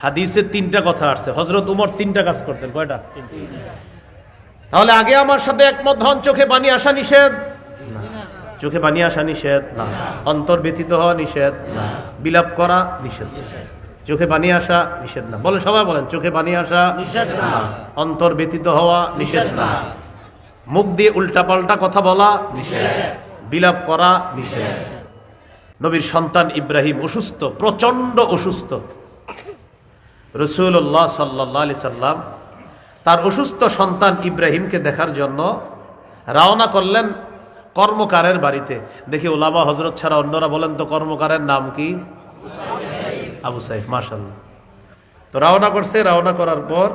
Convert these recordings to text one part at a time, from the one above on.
হাদিসে তিনটা কথা আসছে। হযরত উমর তিনটা কাজ করতেন। কয়টা? তাহলে আগে আমার সাথে একমত হন, চোখে পানি আসা নিষেধ না। চোখে পানি আসা নিষেধ না। অন্তর ব্যথিত হওয়া নিষেধ না। বিলাপ করা নিষেধ। চোখে পানি আসা নিষেধ না। বলে সবাই বলেন, চোখে পানি আসা নিষেধ না, অন্তর ব্যথিত হওয়া নিষেধ না, মুখ দিয়ে উল্টাপাল্টা কথা বলা নিষেধ, বিলাপ করা নিষেধ। নবীর সন্তান ইব্রাহিম অসুস্থ, প্রচন্ড অসুস্থ। রাসূলুল্লাহ সাল্লাল্লাহু আলাইহি সাল্লাম তার অসুস্থ সন্তান ইব্রাহিমকে দেখার জন্য রওনা করলেন কর্মকারের বাড়িতে। দেখি ওলামা হযরত ছাড়া অন্যরা বলেন তো কর্মকারের নাম কি? আবু সাইফ। মাশাআল্লাহ। তো রওনা করছে। রওনা করার পর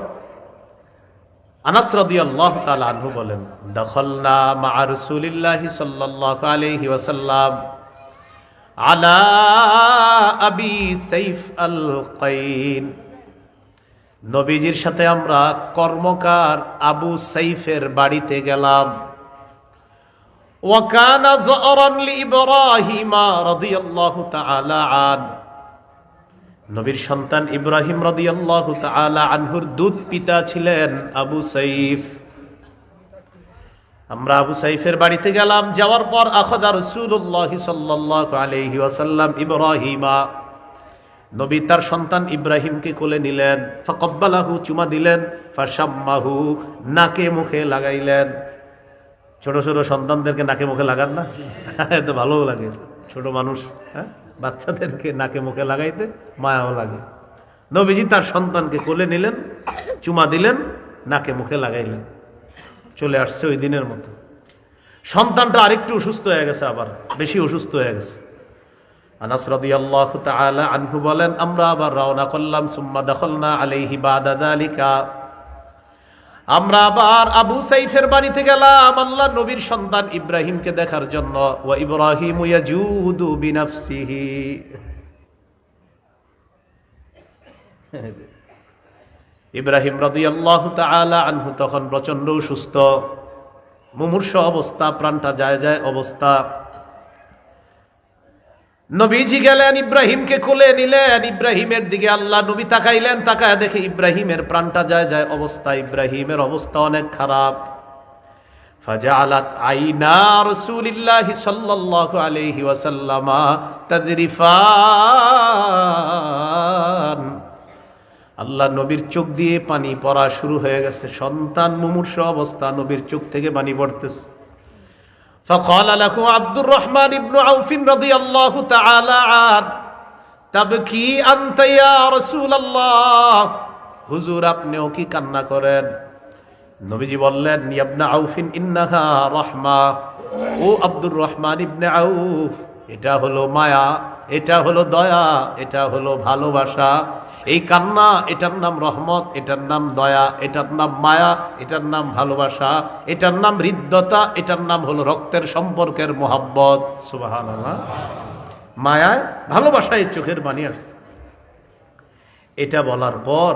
আনাস রাদিয়াল্লাহু তাআলা আনহু বলেন, দাখালনা মা রাসূলিল্লাহি সাল্লাল্লাহু আলাইহি ওয়াসাল্লাম আলা আবি সাইফ আল কাইন। নবীজির সাথে আমরা কর্মকার আবু সাইফের বাড়িতে গেলাম। ওয়া কানা যারান লিইব্রাহিম রাদিয়াল্লাহু তাআলা আন। নবীর সন্তান ইব্রাহিম রাদিয়াল্লাহু তাআলা আনহুর দুধ পিতা ছিলেন আবু সাইফ। আমরা আবু সাইফের বাড়িতে গেলাম। যাওয়ার পর আখাযা রাসূলুল্লাহ সাল্লাল্লাহু আলাইহি ওয়াসাল্লাম ইব্রাহিমা। নবী তার সন্তান ইব্রাহিমকে কোলে নিলেন। ফাকাব্বালাহু, চুমা দিলেন। ফাশাম্মাহু, নাকে মুখে লাগাইলেন। ছোট ছোট সন্তানদেরকে নাকে মুখে লাগান না? এত ভালো লাগে। ছোট মানুষ, হ্যাঁ, বাচ্চাদেরকে নাকে মুখে লাগাইতে মায়াও লাগে। নবীজি তার সন্তানকে কোলে নিলেন, চুমা দিলেন, নাকে মুখে লাগাইলেন। চলে আসছে ওই দিনের মতো। সন্তানটা আরেকটু অসুস্থ হয়ে গেছে, আবার বেশি অসুস্থ হয়ে গেছে। আনাস রাদিয়াল্লাহু তাআলা আনহু বলেন, আমরা আবার রওনা করলাম। সুম্মা দাখালনা আলাইহি বাদা যালিকা। আমরা আবার আবু সাইফের বাড়িতে গেলাম আল্লাহ নবীর সন্তান ইব্রাহিমকে দেখার জন্য। ওয়া ইব্রাহিমু ইয়াজুদু বিনাফসিহি। ইব্রাহিম রাদিয়াল্লাহু তাআলা আনহু তখন প্রচন্ড অসুস্থ, মুমূর্ষ অবস্থা, প্রাণটা যায় যায় অবস্থা। নবীজি গেলেন, ইব্রাহিমকে কোলে নিলেন। ইব্রাহিমের দিকে আল্লাহ নবী তাকাইলেন। তাকায় দেখে ইব্রাহিমের প্রাণটা যায় যায় অবস্থা। ইব্রাহিমের অবস্থা অনেক খারাপ। ফাজাআলাত আইনা রাসূলিল্লাহি সাল্লাল্লাহু আলাইহি ওয়াসাল্লাম তাদরিফান। আল্লাহ নবীর চোখ দিয়ে পানি পড়া শুরু হয়ে গেছে। সন্তান মুমূর্ষ অবস্থা, নবীর চোখ থেকে পানি পড়তেছে। فقال له عبد الرحمن بن عوف رضي الله تعالى عنه تبكي أنت يا رسول الله। হুজুর, আপনিও কি কান্না করেন? নবীজি বললেন, ইয়া ইবনে আউফিন ইন্নাহা রাহমা। ও আব্দুর রহমান ইবনে আউফ, এটা হলো মায়া, এটা হলো দয়া, এটা হলো ভালোবাসা। এই কান্না, এটার নাম রহমত, এটার নাম দয়া, এটার নাম মায়া, এটার নাম ভালোবাসা, এটার নাম হৃদ্যতা, এটার নাম হলো রক্তের সম্পর্কের মোহাব্বত। সুবহানাল্লাহ। মায়ায়, ভালোবাসায় চোখের পানি আসছে। এটা বলার পর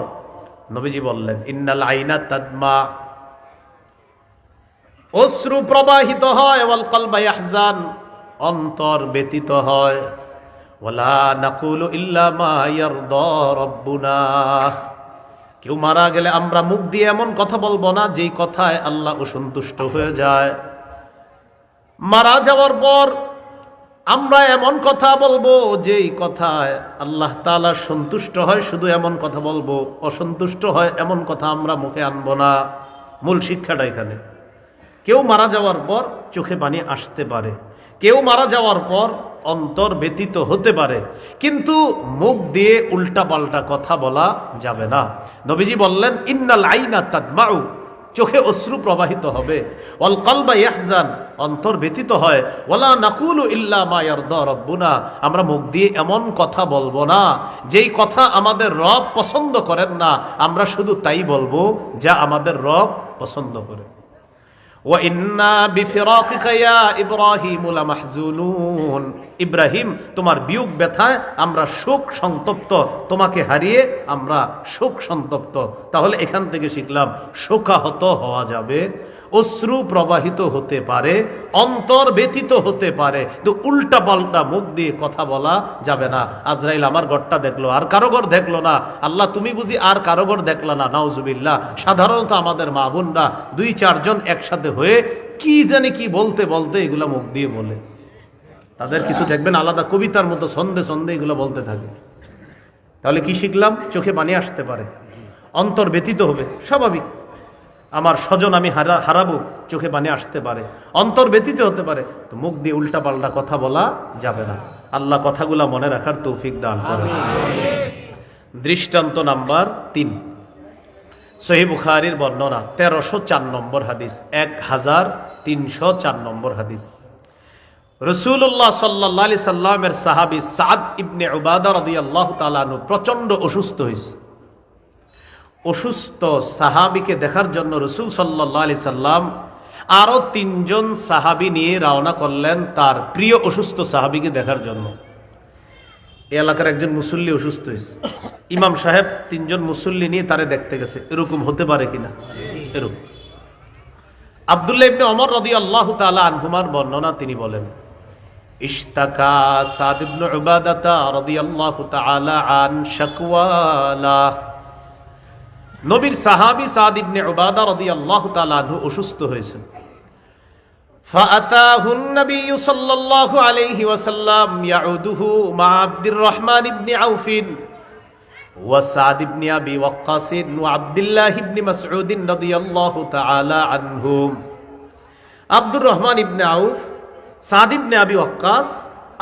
নবীজি বললেন, ইন্নাল আইনা তাদমা। অশ্রু প্রবাহিত হয়। ওয়াল কলবা ইয়াহজান, অন্তর ব্যথিত হয়। ওয়ালা নাকুলু ইল্লা মা ইয়ারদা রাব্বুনা। কেউ মারা গেলে আমরা মুখ দিয়ে এমন কথা বলবো না যেই কথায় আল্লাহ অসন্তুষ্ট হয়ে যায়। মারা যাওয়ার পর আমরা এমন কথা বলবো যেই কথায় আল্লাহ তাআলা সন্তুষ্ট হয়, শুধু এমন কথা বলবো। অসন্তুষ্ট হয় এমন কথা আমরা মুখে আনবো না। মূল শিক্ষাটা এখানে। কেউ মারা যাওয়ার পর চোখে পানি আসতে পারে, কেউ মারা যাওয়ার পর অন্তর ব্যতীত হতে পারে, কিন্তু মুখ দিয়ে উল্টা পাল্টা কথা বলা যাবে না। নবীজি বললেন, ইন্নাল আইনা তাদমাউ, চোখে অশ্রু প্রবাহিত হবে। ওয়াল কলবা ইয়াহজান, অন্তর ব্যতীত হয়। ওয়ালা নাকুলু ইল্লা মা ইয়ারদা রাব্বুনা, আমরা মুখ দিয়ে এমন কথা বলবো না যেই কথা আমাদের রব পছন্দ করেন না। আমরা শুধু তাই বলবো যা আমাদের রব পছন্দ করে। ওয়া ইন্না বিফিরাকিকা ইয়া ইব্রাহিম লামাহজুনুন। ইব্রাহিম, তোমার বিয়োগ ব্যথায় আমরা শোক সন্তপ্ত, তোমাকে হারিয়ে আমরা শোক সন্তপ্ত। তাহলে এখান থেকে শিখলাম শোকাহত হওয়া যাবে। অশ্রু প্রবাহিত হতে পারে, অন্তর ব্যথিত হতে পারে, তো উল্টা পাল্টা মুখ দিয়ে কথা বলা যাবে না। আজরাইল আমার ঘরটা দেখলো, আর কারো ঘর দেখলো না। আল্লাহ তুমি বুঝি আর কারো ঘর দেখলা না? নাউজুবিল্লাহ। সাধারণত আমাদের মা বোনরা 2-4 জন একসাথে হয়ে কি জানি কি বলতে বলতে এগুলা মুখ দিয়ে বলে। তাদের কিছু দেখবেন আলাদা কবিতার মতো ছন্দে ছন্দে এগুলো বলতে থাকে। তাহলে কি শিখলাম? চোখে পানি আসতে পারে, অন্তর ব্যথিত হবে, স্বাভাবিক। আমার স্বজন আমি হারাবো, চোখে পানি আসতে পারে, অন্তর ব্যথিত হতে পারে, তো মুখ দিয়ে উল্টা পাল্টা কথা বলা যাবে না। আল্লাহ কথাগুলা মনে রাখার তৌফিক দান করেন। দৃষ্টান্ত নাম্বার 3, সহিহ বুখারীর বর্ণনা 1304 নম্বর হাদিস, 1304 নম্বর হাদিস। রাসূলুল্লাহ সাল্লাল্লাহু আলাইহি সাল্লামের সাহাবী সাদ ইবনে উবাদা রাদিয়াল্লাহু তাআলা আনহু প্রচন্ড অসুস্থ হয়েছে। অসুস্থ সাহাবীকে দেখার জন্য রাসূল সাল্লাল্লাহু আলাইহি সাল্লাম আরো 3 জন সাহাবী নিয়ে রওনা করলেন তার প্রিয় অসুস্থ সাহাবীকে দেখার জন্য। এই এলাকার একজন মুসল্লি অসুস্থ হয়েছে, ইমাম সাহেব 3 জন মুসল্লি নিয়ে তারে দেখতে গেছে। এরকম হতে পারে কিনা? এরকম। আব্দুল্লাহ ইবনে ওমর রাদিয়াল্লাহু তাআলা আনহুমার বর্ণনা, তিনি বলেন, ইশতাকা সাদ ইবনে উবাদাতা রাদিয়াল্লাহু তাআলা আন শাকওয়ালা। নবীর সাহাবী সাদ ইবনে উবাদা রাদিয়াল্লাহু তাআলা আনহু অসুস্থ হয়েছেন। ফাআতাহু নবী সাল্লাল্লাহু আলাইহি ওয়াসাল্লাম ইয়াউদুহু মা আব্দুর রহমান ইবনে আউফ ওয়া সাদ ইবনে আবি ওয়াক্কাস ওয়া আব্দুল্লাহ ইবনে মাসউদ রাদিয়াল্লাহু তাআলা আনহুম। আব্দুর রহমান ইবনে আউফ, সাদ ইবনে আবি ওয়াক্কাস,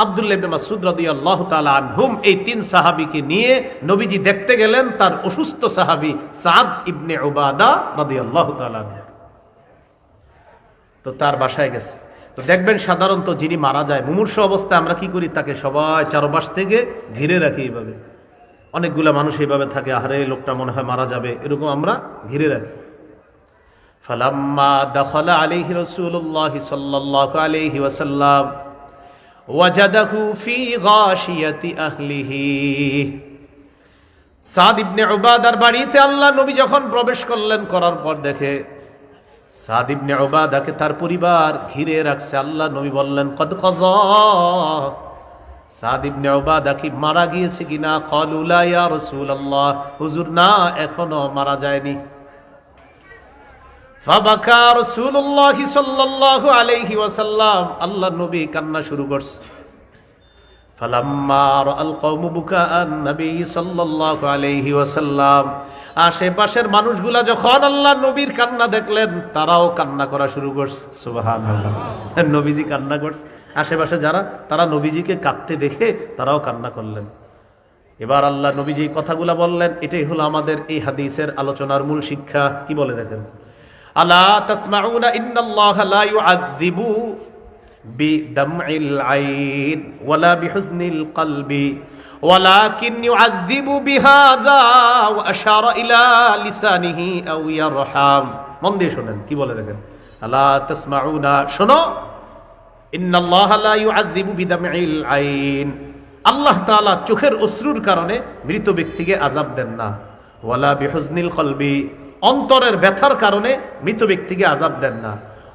আব্দুল্লাহ ইবনে মাসউদ রাদিয়াল্লাহু তাআলা আনহুম, এই 3 সাহাবীকে নিয়ে নবীজি দেখতে গেলেন তার অসুস্থ সাহাবী সাদ ইবনে উবাদা রাদিয়াল্লাহু তাআলা আনহু। তো তার বাসায় গেছে। তো দেখবেন সাধারণত যিনি মারা যায় মুমূর্ষ অবস্থায় আমরা কি করি? তাকে সবাই চারপাশ থেকে ঘিরে রাখি। এইভাবে অনেকগুলা মানুষ এইভাবে থাকে, আহারে লোকটা মনে হয় মারা যাবে, এরকম আমরা ঘিরে রাখি। ফালাম্মা দাখালা আলাইহি রাসূলুল্লাহ সাল্লাল্লাহু আলাইহি ওয়াসাল্লাম ওয়াজাদাহু ফি গাশিয়াতি আহলিহি। সাদ ইবনে উবাদার বাড়িতে আল্লাহ নবী যখন প্রবেশ করলেন, করার পর দেখে সাদ ইবনে উবাদাকে তার পরিবার ঘিরে রাখছে। আল্লাহ নবী বললেন, কদ কাযা। সাদ ইবনে উবাদা কি মারা গিয়েছে কিনা? ক্বালু লা ইয়া রাসূলুল্লাহ, হুজুর না, এখনো মারা যায়নি। ফাবাকা রাসূলুল্লাহ সাল্লাল্লাহু আলাইহি ওয়াসাল্লাম, আল্লাহ নবী কান্না শুরু করছে। ফালাম্মা রাআল কওমু বুকাআন নবী সাল্লাল্লাহু আলাইহি ওয়াসাল্লাম, আশেপাশের মানুষগুলা যখন আল্লাহ নবীর কান্না দেখলেন, তারাও কান্না করা শুরু করছে। সুবহানাল্লাহ, নবীজি কান্না করছে, আশেপাশে যারা, তারা নবীজিকে কাঁদতে দেখে তারাও কান্না করলেন। এবার আল্লাহ নবীজি কথাগুলা বললেন, এটাই হলো আমাদের এই হাদিসের আলোচনার মূল শিক্ষা। কি বলে দেখেন, আলা তাসমাউনা ইন্নাল্লাহা লা ইউআযযিবু বিদামইল আইন ওয়ালা বিহুজনিল কলবি ওয়ালাকিন ইউআযযিবু বিহাযা ওয়া আশারা ইলা লিসানিহি আও ইয়ারহাম। মন দিয়ে শুনেন কি বলে দেখেন, আলা তাসমাউনা, শোনো, ইন্নাল্লাহা লা ইউআযযিবু বিদামইল আইন, আল্লাহ তাআলা চোখের অশ্রুর কারণে মৃত ব্যক্তিকে আযাব দেন না। ওয়ালা বিহুজনিল কলবি, অন্তরের ব্যথার কারণে মৃত ব্যক্তিকে আযাব দেন না।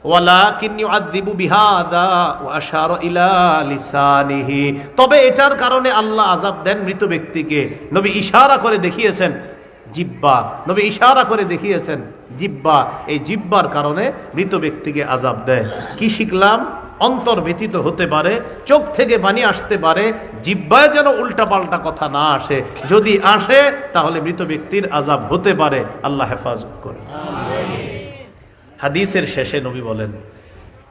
ওয়ালাকিন ইউআযযিবু বিহাযা ওয়া আশারা ইলা লিসানিহি, তবে এটার কারণে আল্লাহ আযাব দেন মৃত ব্যক্তিকে। নবী ইশারা করে দেখিয়েছেন জিহ্বা, নবী ইশারা করে দেখিয়েছেন জিহ্বা, এই জিহ্বার কারণে মৃত ব্যক্তিকে আযাব দেয়। কি শিখলাম? অন্তর ব্যথিত হতে পারে, চোখ থেকে পানি আসতে পারে, জিহ্বায় যেন উল্টাপাল্টা কথা না আসে। যদি আসে তাহলে মৃত ব্যক্তির আযাব হতে পারে। আল্লাহ হেফাজত করে। হাদিসের শেষে নবী বলেন,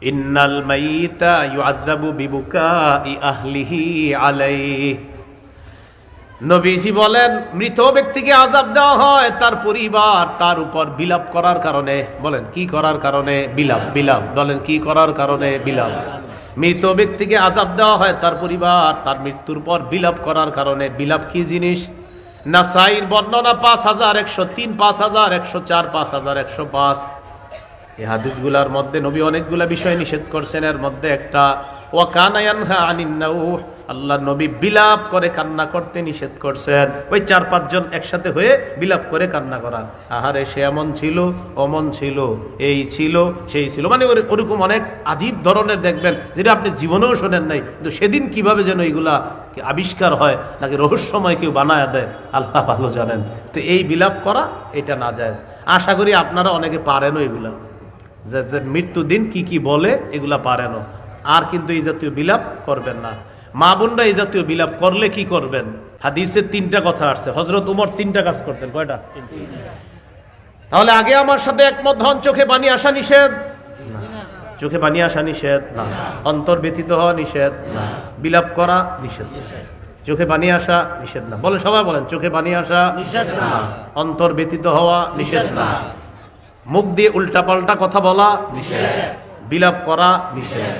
ইন্নাল মাইতা ইউআযযাবু বিবুকাই আহলিহি আলাইহি। নবীজি বলেন, মৃত ব্যক্তিকে আযাব দেওয়া হয় তার পরিবার তার উপর বিলাপ করার কারণে। বলেন কি করার কারণে? বিলাপ। বিলাপ বলেন কি করার কারণে? বিলাপ। মৃত ব্যক্তিকে আযাব দেওয়া হয় তার পরিবার তার মৃত্যুর পর বিলাপ করার কারণে। বিলাপ কি জিনিস? নাসাইর বর্ণনা 5103, 5104, 5105। এই হাদিসগুলার মধ্যে নবী অনেকগুলা বিষয় নিষেধ করছেন। এর মধ্যে একটা, ওয়া কানা ইয়ানহা আনিন নাউহ, আল্লাহ নবী বিলাপ করে কান্না করতে নিষেধ করছেন। ওই 4-5 জন একসাথে হয়ে বিলাপ করে কান্না করা, আহারে সে এমন ছিল, অমন ছিল, এই ছিল, সেই ছিল, মানে ওরকম অনেক আজীব ধরনের দেখবেন যেটা আপনি জীবনেও শোনেন নাই, কিন্তু সেদিন কিভাবে যেন এইগুলা আবিষ্কার হয়, নাকি রহস্যময় কেউ বানায় দেয়, আল্লাহ ভালো জানেন। তো এই বিলাপ করা এটা না যায়। আশা করি আপনারা অনেকে পারেনও এগুলা, যে মৃত্যুদিন কি কি বলে এগুলা পারেনও। আর কিন্তু এই জাতীয় বিলাপ করবেন না। মা বোনরা এই জাতীয় বিলাপ করলে কি করবেন? হাদিসে 3টা কথা আসছে। হযরত ওমর 3টা কাজ করতেন। কয়টা? তাহলে আগে আমার সাথে একমত হন, চোখে পানি আসা নিষেধ না। চোখে পানি আসা নিষেধ না। অন্তর ব্যথিত হওয়া নিষেধ না। বিলাপ করা নিষেধ। চোখে পানি আসা নিষেধ না। বলে সবাই বলেন, চোখে পানি আসা নিষেধ না। অন্তর ব্যথিত হওয়া নিষেধ না। মুখ দিয়ে উল্টাপাল্টা কথা বলা নিষেধ। বিলাপ করা নিষেধ।